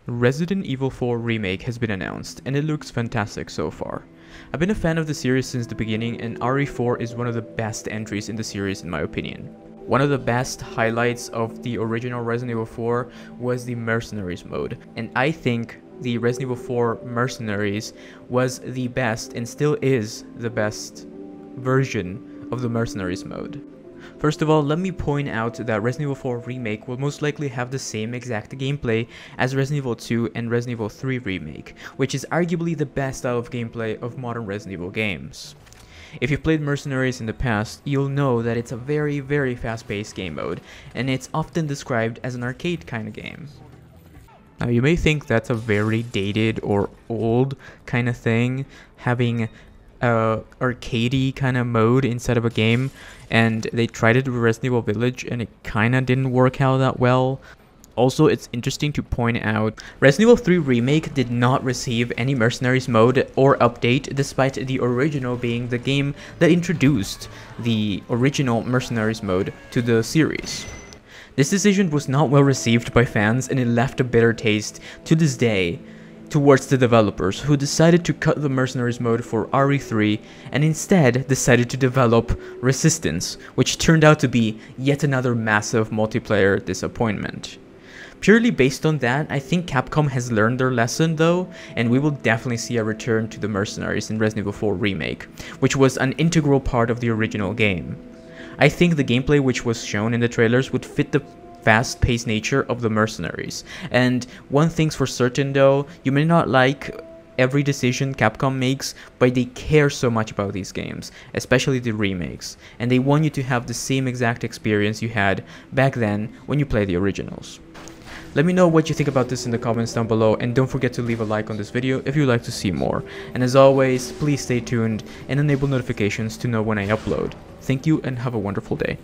Resident Evil 4 Remake has been announced, and it looks fantastic so far. I've been a fan of the series since the beginning, and RE4 is one of the best entries in the series in my opinion. One of the best highlights of the original Resident Evil 4 was the Mercenaries mode, and I think the Resident Evil 4 Mercenaries was the best and still is the best version of the Mercenaries mode. First of all, let me point out that Resident Evil 4 Remake will most likely have the same exact gameplay as Resident Evil 2 and Resident Evil 3 Remake, which is arguably the best style of gameplay of modern Resident Evil games. If you've played Mercenaries in the past, you'll know that it's a very fast-paced game mode, and it's often described as an arcade kind of game. Now you may think that's a very dated or old kind of thing, having arcadey kind of mode instead of a game, and they tried it with Resident Evil Village and it kinda didn't work out that well. Also, it's interesting to point out, Resident Evil 3 Remake did not receive any Mercenaries mode or update, despite the original being the game that introduced the original Mercenaries mode to the series. This decision was not well received by fans, and it left a bitter taste to this day towards the developers, who decided to cut the Mercenaries mode for RE3 and instead decided to develop Resistance, which turned out to be yet another massive multiplayer disappointment. Purely based on that, I think Capcom has learned their lesson though, and we will definitely see a return to the Mercenaries in Resident Evil 4 Remake, which was an integral part of the original game. I think the gameplay which was shown in the trailers would fit the fast-paced nature of the Mercenaries, and one thing's for certain though, you may not like every decision Capcom makes, but they care so much about these games, especially the remakes, and they want you to have the same exact experience you had back then when you play the originals. Let me know what you think about this in the comments down below, and don't forget to leave a like on this video if you'd like to see more. And as always, please stay tuned and enable notifications to know when I upload. Thank you and have a wonderful day.